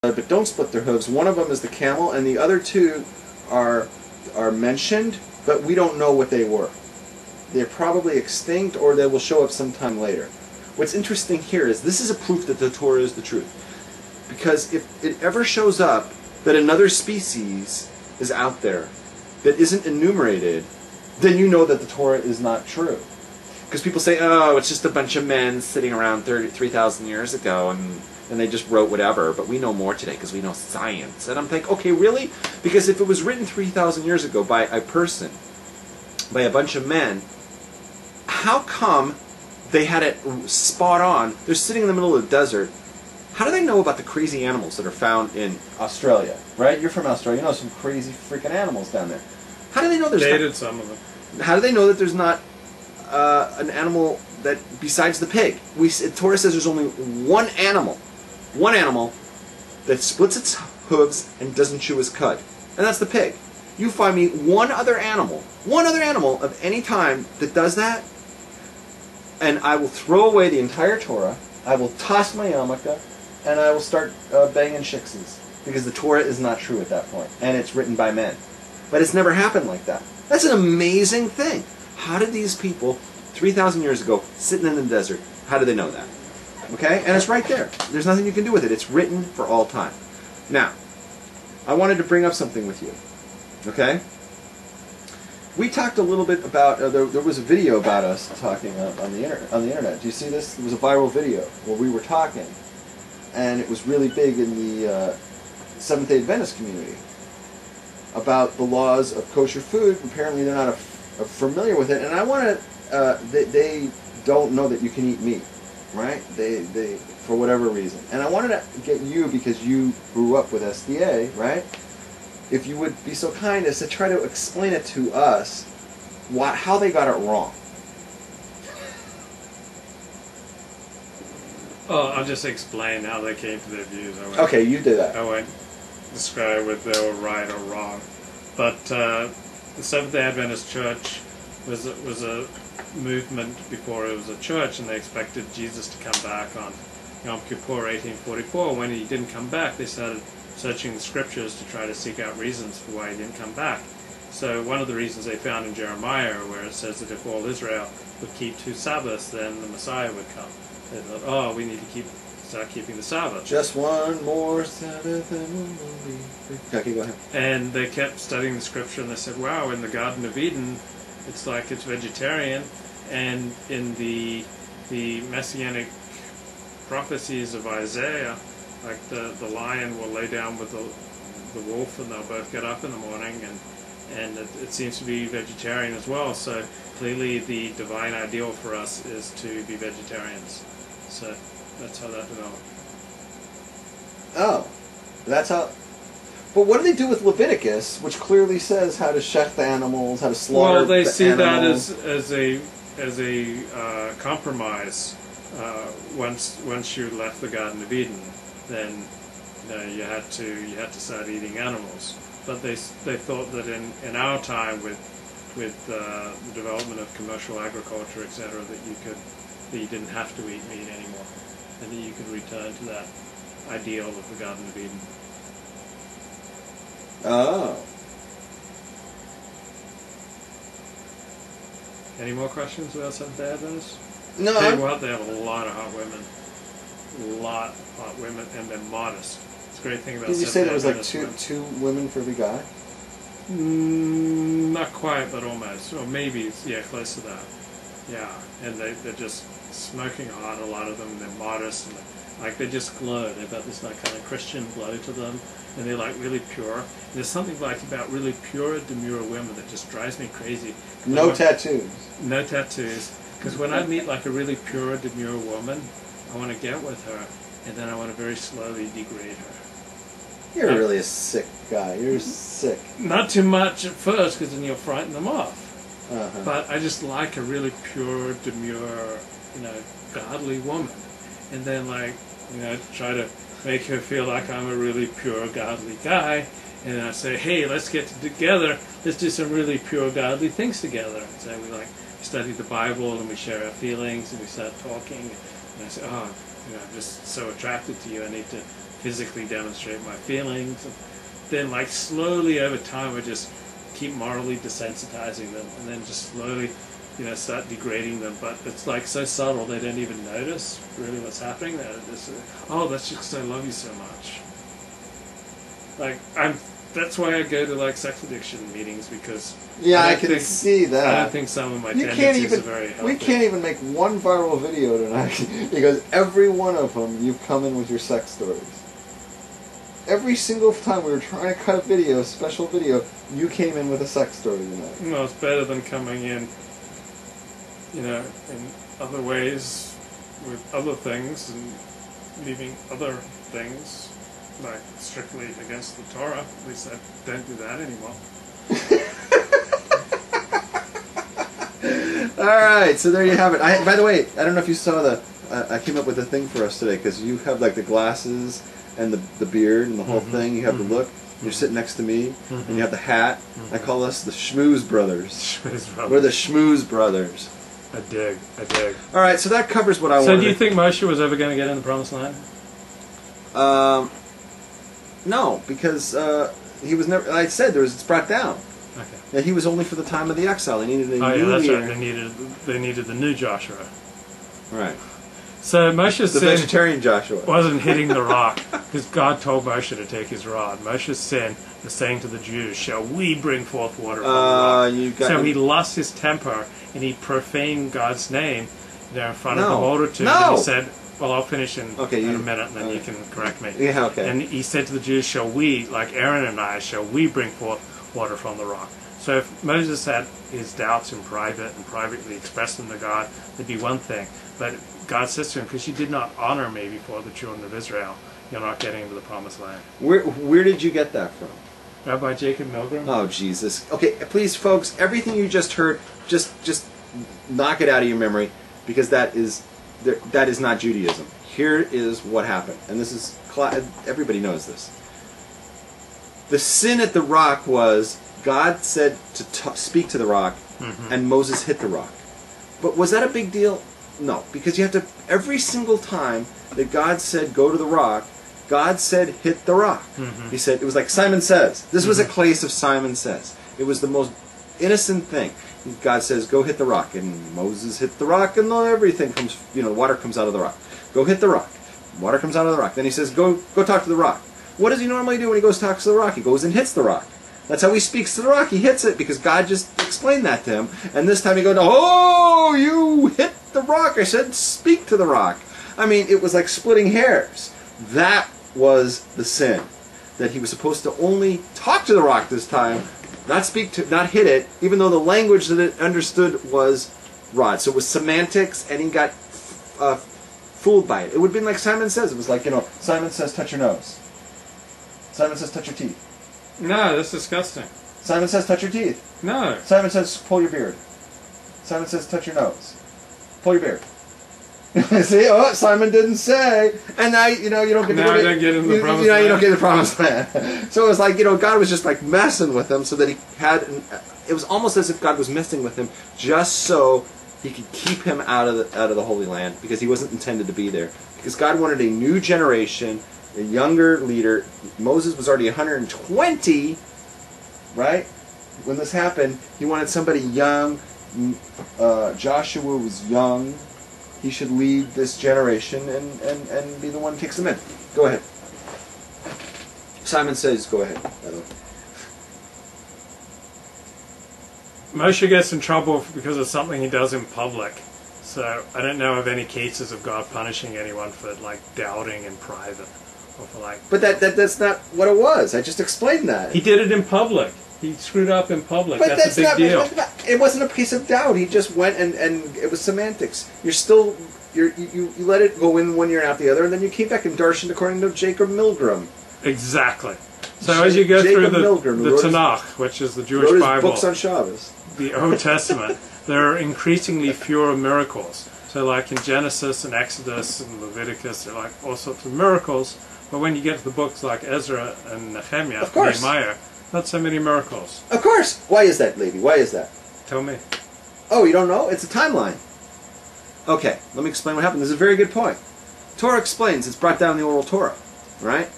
but don't split their hooves. One of them is the camel, and the other two are mentioned, but we don't know what they were. They're probably extinct, or they will show up sometime later. What's interesting here is this is a proof that the Torah is the truth. Because if it ever shows up that another species is out there that isn't enumerated, then you know that the Torah is not true. Because people say, oh, it's just a bunch of men sitting around 3,000 years ago, and they just wrote whatever, but we know more today because we know science. And I'm thinking, okay, really? Because if it was written 3,000 years ago by a person, by a bunch of men, how come they had it spot on? They're sitting in the middle of the desert. How do they know about the crazy animals that are found in Australia, right? You're from Australia. You know some crazy freaking animals down there. How do they know there's dated some of them? How do they know that there's not an animal that besides the pig? Torah says there's only one animal that splits its hooves and doesn't chew its cud, and that's the pig. You find me one other animal of any time that does that, and I will throw away the entire Torah. I will toss my yarmulke, and I will start banging shiksies, because the Torah is not true at that point, and it's written by men. But it's never happened like that. That's an amazing thing. How did these people, 3,000 years ago, sitting in the desert, how did they know that? Okay? And it's right there. There's nothing you can do with it. It's written for all time. Now, I wanted to bring up something with you. Okay? We talked a little bit about, there was a video about us talking on the internet. Do you see this? It was a viral video where we were talking, and it was really big in the Seventh-day Adventist community about the laws of kosher food. Apparently they're not familiar with it, and I want to, they don't know that you can eat meat, right? They for whatever reason. And I wanted to get you, because you grew up with SDA, right? If you would be so kind as to try to explain it to us, how they got it wrong. Oh, I'll just explain how they came to their views. Okay, you do that. I won't describe whether they were right or wrong. But the Seventh-day Adventist Church was a movement before it was a church, and they expected Jesus to come back on Yom Kippur 1844. When he didn't come back, they started searching the scriptures to try to seek out reasons for why he didn't come back. So one of the reasons they found in Jeremiah, where it says that if all Israel would keep 2 Sabbaths, then the Messiah would come. They thought, oh, we need to start keeping the Sabbath. Just one more Sabbath and we'll be free. Okay, go ahead. And they kept studying the scripture, and they said, wow, in the Garden of Eden, it's like it's vegetarian, and in the messianic prophecies of Isaiah, like the lion will lay down with the wolf, and they'll both get up in the morning, and it seems to be vegetarian as well. So clearly the divine ideal for us is to be vegetarians. So that's how that developed. Oh, that's how. But what do they do with Leviticus, which clearly says how to shecht the animals, how to slaughter the animals? Well, they see that as a compromise. Once you left the Garden of Eden, then you had to start eating animals. But they thought that in our time with the development of commercial agriculture, etc., that you didn't have to eat meat anymore, and that you could return to that ideal of the Garden of Eden. Oh. Any more questions about Seventh-day Adventists? No. Tell you what, they have a lot of hot women. A lot of hot women, and they're modest. It's a great thing about Did you say there was like women. two women for every guy? Not quite, but almost. Or maybe, yeah, close to that. Yeah, and they're just smoking hot, a lot of them, and they're modest, and they just glow. They've got this like kind of Christian glow to them, and they're like really pure. And there's something like about really pure, demure women that just drives me crazy. No tattoos. No tattoos. Because when I meet like a really pure, demure woman, I want to get with her, and then I want to very slowly degrade her. You're really a sick guy. You're sick. Not too much at first, because then you'll frighten them off. Uh-huh. But I just like a really pure, demure, godly woman. And then try to make her feel like I'm a really pure, godly guy. And then I say, hey, let's get together. Let's do some really pure, godly things together. And so we study the Bible, and we share our feelings, and we start talking. And I say, oh, I'm just so attracted to you. I need to physically demonstrate my feelings. And then, like, slowly over time, I just keep morally desensitizing them, and then just slowly, start degrading them. But it's like so subtle they don't even notice really what's happening. They're just, that's just 'cause I love you so much. Like, that's why I go to like sex addiction meetings, because I can see that. I don't think some of my tendencies are very healthy. We can't even make one viral video tonight because every one of them you've come in with your sex stories. Every single time we were trying to cut a video, special video, you came in with a sex story tonight. No, it's better than coming in, in other ways with other things and leaving other things like strictly against the Torah. At least I don't do that anymore. All right, so there you have it. By the way, I don't know if you saw I came up with a thing for us today, because you have like the glasses and the beard and the whole thing. You have the look. You're sitting next to me, and you have the hat. I call us the Schmooze Brothers. We're the Schmooze Brothers. I dig. All right, so that covers what I wanted. So do you think Moshe was ever going to get in the Promised Land? No, because he was never. Like I said, it's brought down. Okay. That he was only for the time of the exile. They needed a new that's leader. right. They needed the new Joshua. Right. So Moshe's the vegetarian Joshua wasn't hitting the rock, because God told Moshe to take his rod. Moshe's sin was saying to the Jews, "Shall we bring forth water from the rock?" So he lost his temper and he profaned God's name in front of the multitude. And he said, "Well, I'll finish in a minute, and then you can correct me." Yeah, okay. And he said to the Jews, "Shall we, like Aaron and I, shall we bring forth water from the rock?" So if Moses had his doubts in private and privately expressed them to God, it'd be one thing. But God says to him, "Because you did not honor me before the children of Israel, you're not getting into the Promised Land." Where did you get that from? Rabbi Jacob Milgram. Oh, Jesus. Okay, please, folks, everything you just heard, just knock it out of your memory, because that is not Judaism. Here is what happened, and this is everybody knows this. The sin at the rock was God said to speak to the rock, and Moses hit the rock. But was that a big deal? No, because you have to, every single time that God said go to the rock, God said hit the rock. He said, it was like Simon Says. This was a case of Simon Says. It was the most innocent thing. God says, go hit the rock. And Moses hit the rock, and everything comes, water comes out of the rock. Go hit the rock. Water comes out of the rock. Then he says, go talk to the rock. What does he normally do when he goes to talk to the rock? He goes and hits the rock. That's how he speaks to the rock. He hits it because God just explained that to him. And this time he goes, "Oh, you hit the rock. I said speak to the rock." I mean, it was like splitting hairs. That was the sin. That he was supposed to only talk to the rock this time, not hit it, even though the language that it understood was rod. So it was semantics, and he got fooled by it. It would have been like Simon Says. It was like, Simon says touch your nose. Simon says touch your teeth. No, that's disgusting. Simon says touch your teeth. No. Simon says pull your beard. Simon says touch your nose. Pull your beard. See, Simon didn't say, and now you don't get. Now I don't get in the promised land. You don't get the promised land. So it was like God was just like messing with him, so that he had. It was almost as if God was messing with him just so he could keep him out of the Holy Land, because he wasn't intended to be there. Because God wanted a new generation, a younger leader. Moses was already 120, right? When this happened, he wanted somebody young. Joshua was young. He should lead this generation and be the one who takes them in. Go ahead. Simon Says, go ahead. Moshe gets in trouble because of something he does in public. So I don't know of any cases of God punishing anyone for doubting in private, or for But that's not what it was. I just explained that. He did it in public. He screwed up in public. But that's a big deal. It wasn't a piece of doubt. He just went and it was semantics. You let it go in one ear and out the other, and then you came back and darshan according to Jacob Milgram. Exactly. So as you go through the Tanakh, which is the Jewish Bible, books on Shabbos, the Old Testament, there are increasingly fewer miracles. So like in Genesis and Exodus and Leviticus, there are like all sorts of miracles. But when you get to the books like Ezra and Nehemiah, Nehemiah, not so many miracles. Of course. Why is that, lady? Why is that? Tell me. Oh, you don't know? It's a timeline. Okay, let me explain what happened. This is a very good point. Torah explains. It's brought down in the oral Torah. right?